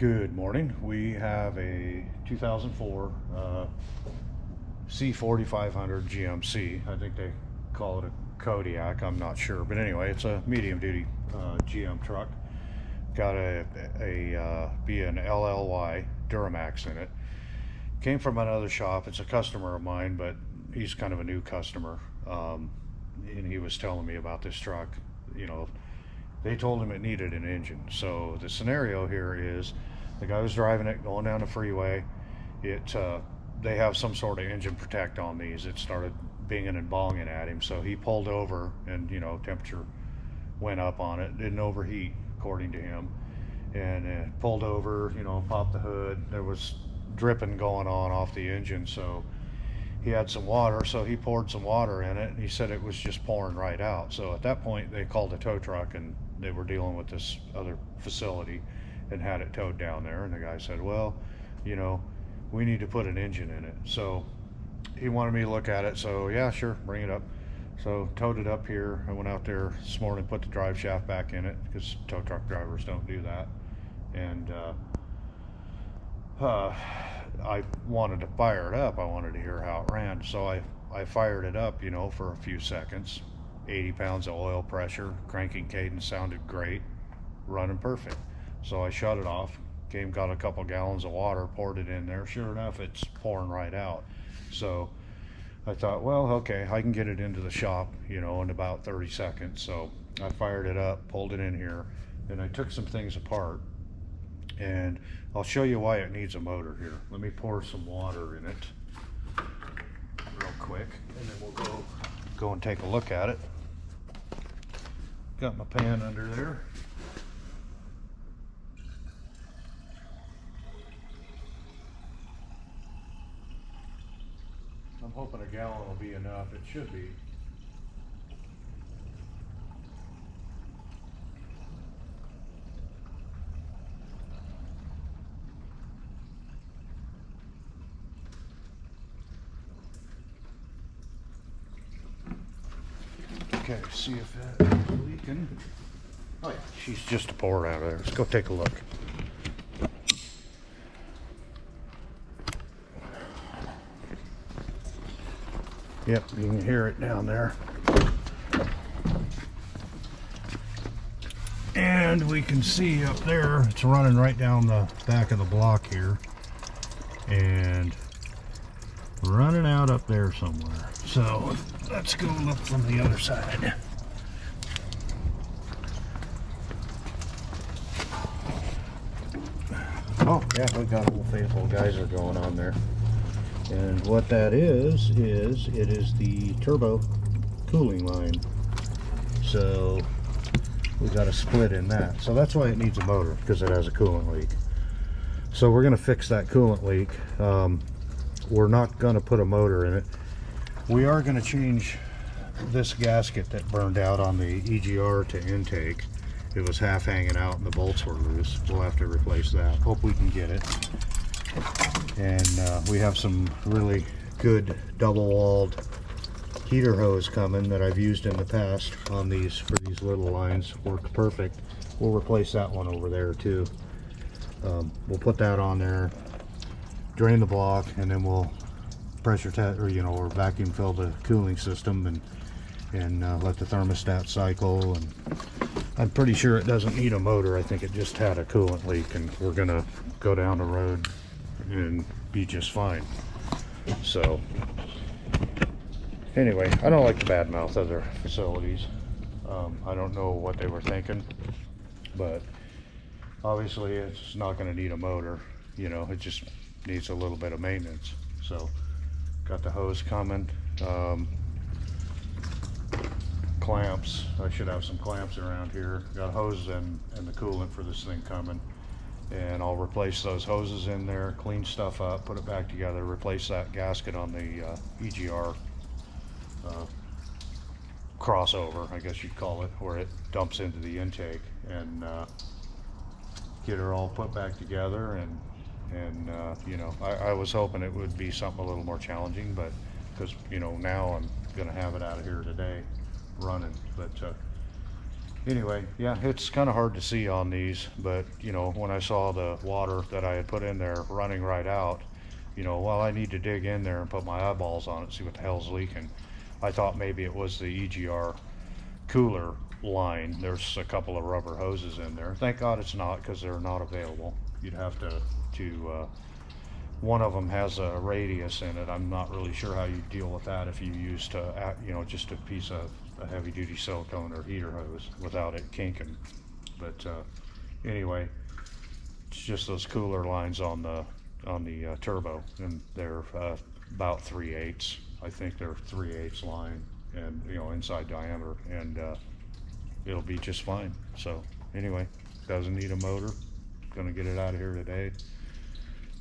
Good morning. We have a 2004 C4500 GMC. I think they call it a Kodiak. I'm not sure, but anyway, it's a medium-duty GM truck. Got a an LLY Duramax in it. Came from another shop. It's a customer of mine, but he's kind of a new customer. And he was telling me about this truck. You know, they told him it needed an engine. So the scenario here is the guy was driving it going down the freeway. They have some sort of engine protect on these. It started binging and bonging at him, so he pulled over, and temperature went up on it. Didn't overheat according to him, and pulled over, popped the hood. There was dripping going on off the engine, so he had some water, so he poured some water in it, and he said it was just pouring right out. So at that point they called a tow truck, and they were dealing with this other facility and had it towed down there. And the guy said, well, we need to put an engine in it. So he wanted me to look at it, so yeah, sure, bring it up. So towed it up here. I went out there this morning, put the drive shaft back in it, because tow truck drivers don't do that. And I wanted to fire it up. I wanted to hear how it ran. So I fired it up, for a few seconds. 80 pounds of oil pressure, cranking cadence sounded great, running perfect. So I shut it off, got a couple gallons of water, poured it in there. Sure enough, it's pouring right out. So I thought, well, okay, I can get it into the shop, in about 30 seconds. So I fired it up, pulled it in here, and I took some things apart. And I'll show you why it needs a motor here. Let me pour some water in it real quick, and then we'll go and take a look at it. Got my pan under there. I'm hoping a gallon will be enough. It should be. Okay, see if that's leaking. Oh yeah, she's just a pour out of there. Let's go take a look. Yep, you can hear it down there. And we can see up there, it's running right down the back of the block here. And running out up there somewhere. So let's go look from the other side. Oh yeah, we got a little faithful geyser going on there. And what that is it is the turbo cooling line. So we got a split in that. So that's why it needs a motor, because it has a coolant leak. So we're going to fix that coolant leak. We're not going to put a motor in it. We are going to change this gasket that burned out on the EGR to intake. It was half hanging out and the bolts were loose. We'll have to replace that. Hope we can get it. And we have some really good double-walled heater hose coming that I've used in the past on these for these little lines. Worked perfect. We'll replace that one over there too. We'll put that on there, drain the block, and then we'll pressure test, or vacuum fill the cooling system, and let the thermostat cycle. And I'm pretty sure it doesn't need a motor. I think it just had a coolant leak, and we're gonna go down the road and be just fine. So anyway, I don't like to badmouth other facilities. I don't know what they were thinking, but obviously it's not going to need a motor. It just needs a little bit of maintenance. So got the hose coming, clamps. I should have some clamps around here. Got hoses and the coolant for this thing coming, and I'll replace those hoses in there, clean stuff up, put it back together, replace that gasket on the EGR crossover, I guess you'd call it, where it dumps into the intake, and get her all put back together. And I was hoping it would be something a little more challenging, but because now I'm gonna have it out of here today running. But Anyway, yeah, it's kind of hard to see on these, but you know, when I saw the water that I had put in there running right out, you know, well, I need to dig in there and put my eyeballs on it, see what the hell's leaking. I thought maybe it was the EGR cooler line. There's a couple of rubber hoses in there. Thank God it's not, because they're not available. You'd have to one of them has a radius in it. I'm not really sure how you deal with that if you used you know, just a piece of a heavy duty silicone or heater hose without it kinking. But anyway, it's just those cooler lines on the turbo, and they're about 3/8. I think they're 3/8 line, and you know, inside diameter, and it'll be just fine. So anyway, doesn't need a motor. Gonna get it out of here today.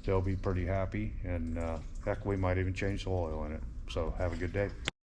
They'll be pretty happy, and heck, we might even change the oil in it. So have a good day.